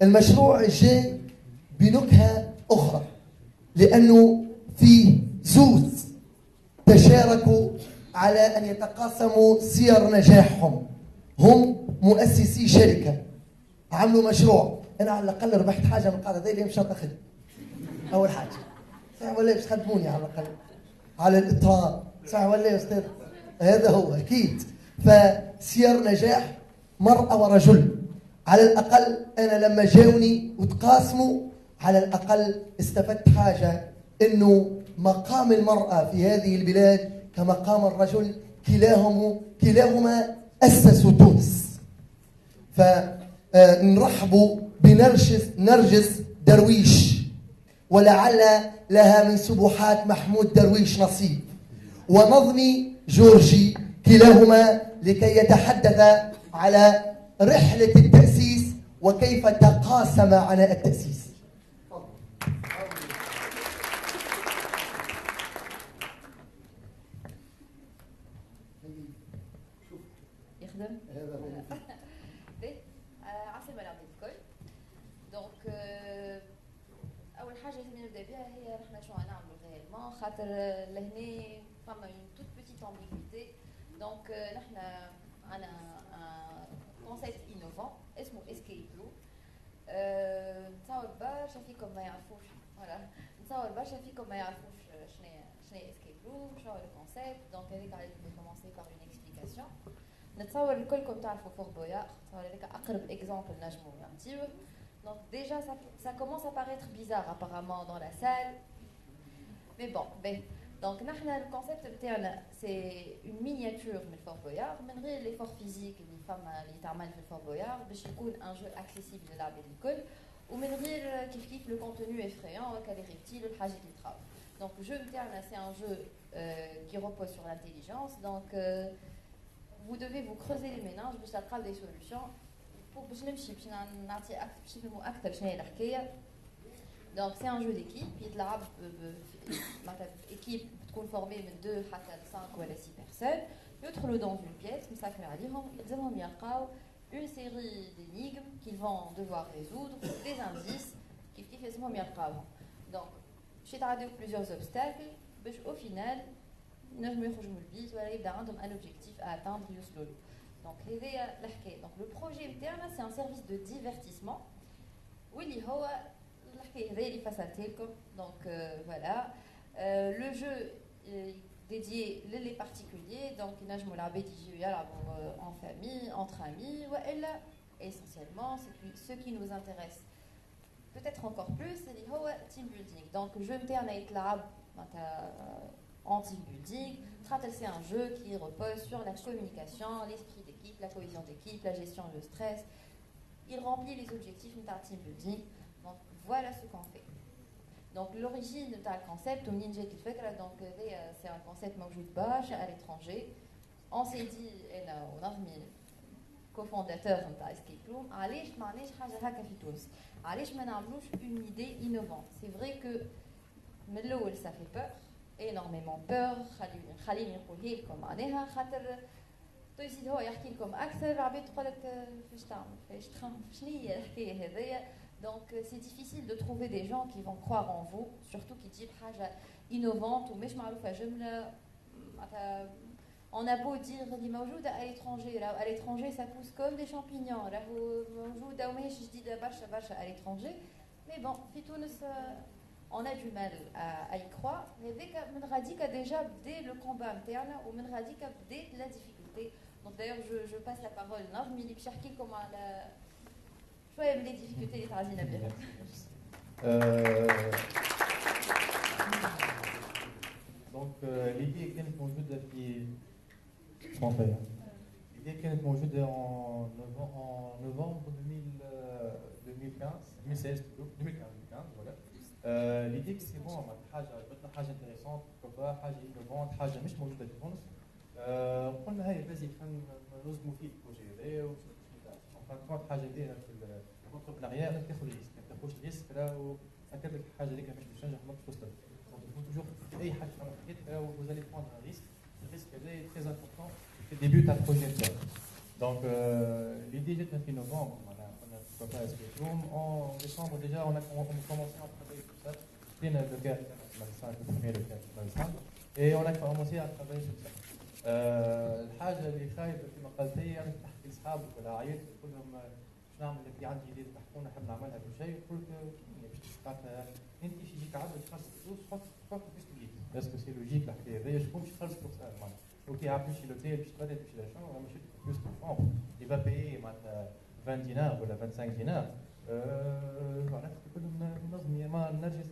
المشروع جاي بنكهة أخرى لأنه فيه زوز تشاركوا على أن يتقاسموا سير نجاحهم. هم مؤسسي شركة عملوا مشروع. أنا على الأقل ربحت حاجة من القاعدة ذي اللي مش هتاخذ أول حاجة، صح ولا مش تخدموني على الأقل على الإطار، صح ولا يا أستاذ؟ هذا هو أكيد. فسير نجاح مرأة ورجل على الأقل. أنا لما جاوني وتقاسموا على الأقل استفدت حاجة، إنه مقام المرأة في هذه البلاد كمقام الرجل، كلاهما أسسوا تونس. فنرحبوا بنرجس درويش، ولعل لها من سبحات محمود درويش نصيب، ونظمي جورجي، كلاهما لكي يتحدث على رحلة التأسيس وكيف تقاسم عناء التأسيس. يخدم؟ عسلامة على الكل. دونك أول حاجة لازم نبدا بها هي نحن شو نعملوا ريالمون، خاطر لهنا فما اون توت بيتيت امبيغويتي. دونك نحن عندنا كونسيبت انوفون اسمه اسكيب رو. نتصور برشا فيكم ما يعرفوش، فوالا نتصور برشا فيكم ما يعرفوش شنو هي اسكيب رو، شنو هو الكونسيبت. دونك هذيك عليك كومونسي بار اون اكسبليكاسيون. نتصور الكلكم تعرفوا فور بويار، نتصور هذاك اقرب اكزامبل نجمو نعطيوه. Donc déjà ça commence à paraître bizarre apparemment dans la salle, mais bon. Donc le concept نتاعنا c'est une miniature من فور بويار من غير l'effort physique اللي فما اللي تعمل في فور بويار باش يكون un jeu accessible للعباد الكل، ومن غير كيف le contenu effrayant وكا les reptiles والحاجات اللي تخاف. Donc le jeu نتاعنا c'est un jeu qui repose sur l'intelligence. Donc vous devez vous creuser les méninges باش تلقاو des solutions. باش نمشي باش نعطي اكثر باش نفهموا اكثر شنو هي الحكايه. دونك سي ان جو ديكيب يتلعب مثلا ايكيب تكون فورمي من 2 حتى 5 ولا 6 بيرسون، يدخلوا دون اون بييس مسكرين عليهم، يلزمهم يلقاو اون سيري دينيغم qu'ils vont devoir résoudre, des indices كيف لازمهم يلقاوهم. دونك باش يتعداو بليزيور اوبستاكل باش او فينال نجموا يخرجوا من البيت ولا يبدا عندهم ان اوبجيكتيف ا اتاندر يوصلوا له. Donc donc le projet interne c'est un service de divertissement واللي هو الحكايه هذه اللي فصلتلكم. Donc voilà le jeu dédié les particuliers. Donc ينجموا العباد يجيو يلعبوا en famille, entre amis, والا essentiellement ce qui nous intéresse peut-être encore plus اللي هو team building. Donc le jeu interne يتلعب en team building. C'est un jeu qui repose sur la communication, l'esprit d'équipe, la cohésion d'équipe, la gestion du stress. Il remplit les objectifs de team building. Donc voilà ce qu'on fait. Donc l'origine de le concept, donc c'est un concept موجود برشا à l'étranger. On s'est dit, on a mis cofondateur de Escape Room, علاش ما عملناش حاجه هكا في تونس؟ علاش ما نعملوش une idée innovante? C'est vrai que من الاول ça fait peur, énormément peur. خليني نقولها لكم معناها خاطر يزيد هو يحكي لكم اكثر عباد تقول لك فاش تعمل فاش تخمم شنو هي الحكايه هذيا. دونك سي ديفيسيل دو تروفي دي جون كي فون كروار ان فو سورتو كي تجيب حاجه انوفونت ومش معروفه جمله. معناتها on a beau dire اللي موجوده à l'étranger، à l'étranger ça pousse comme des champignons، راهو موجوده وماهيش جديده برشا à l'étranger. mais bon في تونس on a du mal à y croire. Mais من غاديكا déjà dès le combat interne ou من غاديكا dès la difficulté. Donc d'ailleurs je passe la parole à Navmi اللي باش يحكي لكم على شويه من les difficultés اللي تعزينا بها. Donc l'idée كانت موجودة في l'idée كانت موجودة en novembre 2015 voilà. L'idée que c'est bon حاجة intéressante pourquoi حاجة innovante حاجة مش موجودة في تونس. قلنا هاي بازي نلزموا فيه البروجي هذايا وفان حاجة دينا في الانتربرونيا ما تاخذ ريسك، ما تاخذش ريسك راهو أكد لك الحاجة اللي مش باش تنجح ما باش توصل. Donc il faut toujours أي حاجة تعمل حكاية راهو vous allez prendre un risque. Le risque est très important au début de ta projet. Donc l'idée جاتنا في نوفمبر، Copa Escape Room. En décembre, déjà, on a commencé à travailler sur ça. C'était le cas le premier le cas et on a commencé à travailler sur ça. الحاجة اللي خايبة كما قلت لي أنا تحكي لأصحابك ولا عيلتك تقول لهم باش نعمل لك عندي إيديا تحكون نحب نعملها كل شيء يقول لك باش تسقطها أنت شي يجيك عبد تخلص فلوس حط فيش تجيك باسكو سي لوجيك الحكاية هذيا شكون باش يخلص فلوس معناها اوكي عارف ماشي لوتيل باش تبدل باش لا شامبر ماشي بلوس دو شامبر il va payer معناتها 20 دينار ولا 25 دينار معناتها تقول لهم نظم ما نرجس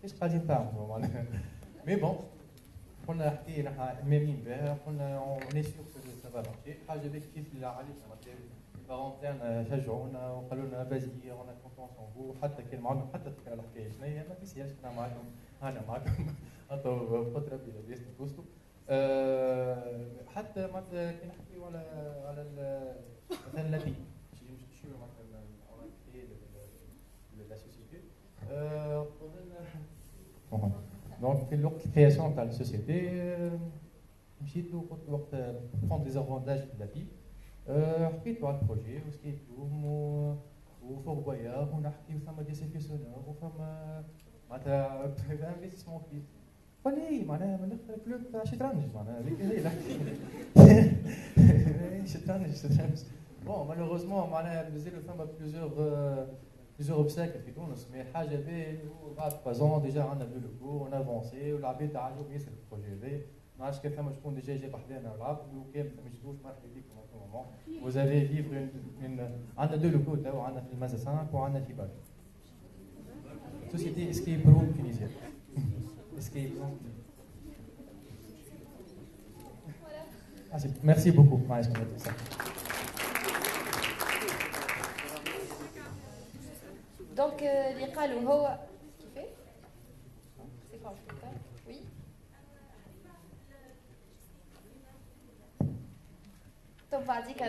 ايش قاعدين تعملوا معناها مي بون قلنا حكينا نحن مامين بها قلنا اوني سيغ كو سافا مارشي حاجه بك كيف اللي علينا مثلا البارون تاعنا شجعونا وقالوا لنا فازي انا كونتون سون فو حتى كان معاهم حتى تذكر الحكايه شنو هي ما فيش انا معاكم انا معاكم انتوا فتره بلا بيست بوستو حتى مثلا كي نحكيو على مثلا لابي شو مثلا اون كريي لا سوسيتي Donc, lors de la création de la société, j'ai tout prendre des avantages de la vie. Après, tout le projet, où ce qui est tout, ou Fort Boyard, on a des effets sonores, ou investissement qui. Allez, معناها من الاخر كلوب تاع شطرنج معناها هذيك هي شطرنج بون مالوغوزمون معناها مازالوا ثم plusieurs obstacles في تونس مي حاجه باهيه بعد 3 ans ديجا عندنا دو لوكو اون افونسي والعباد تعجبهم ياسر البروجي هذا ما عادش كان ثم شكون ديجا جا بحذانا والعبد وكان ما جدوش مرحبا بكم à tout moment vous avez vivre عندنا دو لوكو تاو عندنا في المازا 5 وعندنا في باج سوسيتي اسكيب روم تونيزيان اسكيب روم Merci beaucoup. Donc, اللي قالوا هو كيفاه؟ سي كون وي طب بعديك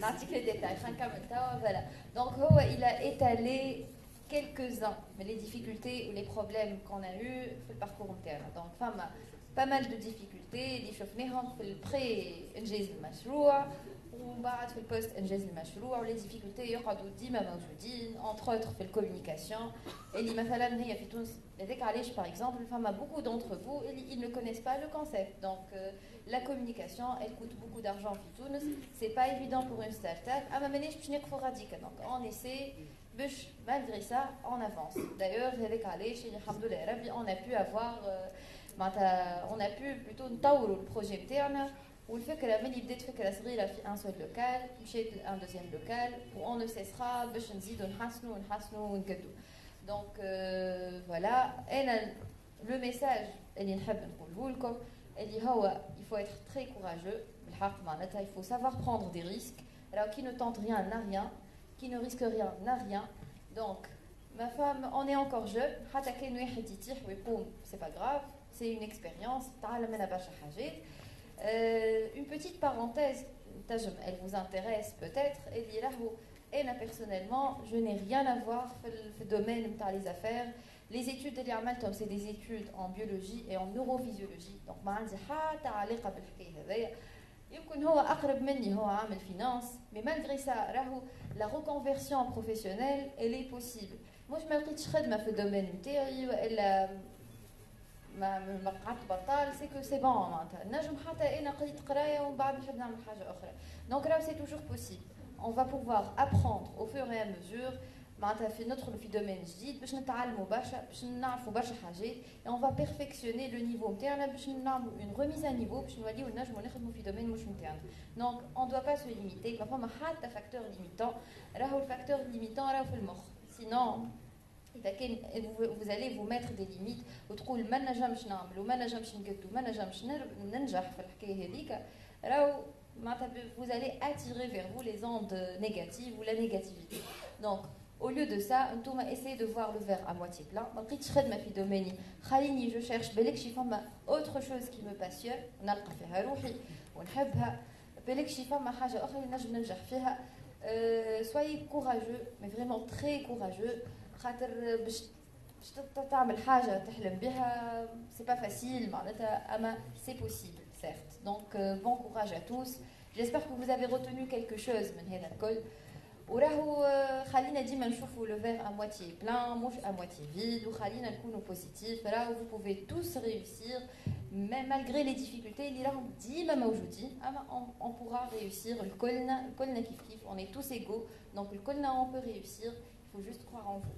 نعطيك لي ديتاي خلينا نكمل توا فوالا دونك هو il a étalé quelques-uns mais les difficultés ou les problèmes qu'on a eu في الباركور نتاعنا دونك فما pas mal de difficultés اللي شفناهم في البري انجاز المشروع ومن بعد في البوست انجاز المشروع ولي difficultés يقعدوا ديما موجودين entre autres في الكوميونيكاسيون اللي مثلا هي في تونس هذاك علاش par exemple فما beaucoup d'entre vous ils ne connaissent pas le concept donc la communication elle coûte beaucoup d'argent في تونس c'est pas évident pour une start-up اما مانيش باش نقفوا راديكال donc on essaie باش malgré ça on avance d'ailleurs هذاك علاش الحمد لله ربي on a pu avoir on a pu plutôt نطوروا البروجي نتاعنا والفكره ملي بدات فكره صغيره في ان سول لوكال مشيت لان دوزيام لوكال و on ne cessera باش نزيدوا نحسنوا ونقدوا دونك فوالا انا لو ميساج اللي نحب نقوله لكم اللي هو il faut être très courageux بالحق معناتها il faut savoir prendre des risques alors qui ne tente rien n'a rien qui ne risque rien n'a rien donc ma femme on est encore jeune حتى كان واحد يتيح ويقوم c'est pas grave c'est une expérience تعلمنا برشا حاجات une petite parenthèse elle vous intéresse peut-être اللي راهو انا personnellement je n'ai rien à voir في الدومين نتاع les affaires les études اللي عملتهم c'est des études en biologie et en neurophysiologie donc ما عندي حتى علاقه بالحكايه هذيا يمكن هو اقرب مني هو عامل فينانس mais malgré ça راهو la reconversion professionnelle elle est possible مش ما لقيتش خدمه في الدومين نتاعي والا ما قعدت بطال سي كو سي بون معناتها نجم حتى انا قريت قرايه ومن بعد نحب نعمل حاجه اخرى دونك راهو سي توجور بوسيبل on va pouvoir apprendre au fur et à mesure معناتها في ندخلوا في دومين جديد باش نتعلموا برشا باش نعرفوا برشا حاجات et on va perfectionner le niveau نتاعنا باش نعملوا une remise à niveau باش نوليو نجموا نخدموا في دومين مش نتاعنا دونك on doit pas se limiter ما فما حتى فاكتور ليميتون راهو الفاكتور ليميتون راهو في المخ sinon إذا كان vous allez vous mettre des limites وتقول ما نجمش نعمل وما نجمش نقد وما نجمش ننجح في الحكايه هذيك راهو معناتها vous allez attirer vers vous les ondes négatives ou la négativité donc au lieu de ça انتوما essayez de voir le verre à moitié plein ما لقيتش خدمه في دوميني خليني جو شيرش بالك شي فما autre chose qui me passionne نلقى فيها روحي ونحبها بالك شي فما حاجه اخرى نجم ننجح فيها soyez courageux mais vraiment très courageux خاطر باش تعمل حاجه تحلم بها c'est pas facile معناتها اما c'est possible certes donc bon courage à tous j'espère que vous avez retenu quelque chose من هذا الكل وراهو خلينا ديما نشوفوا le verre à moitié plein مش à moitié vide وخلينا نكونوا positifs راهو vous pouvez tous réussir même malgré les difficultés اللي راهم ديما موجودين اما on pourra réussir الكلنا كيف on est tous égaux donc الكلنا on peut réussir il faut juste croire en vous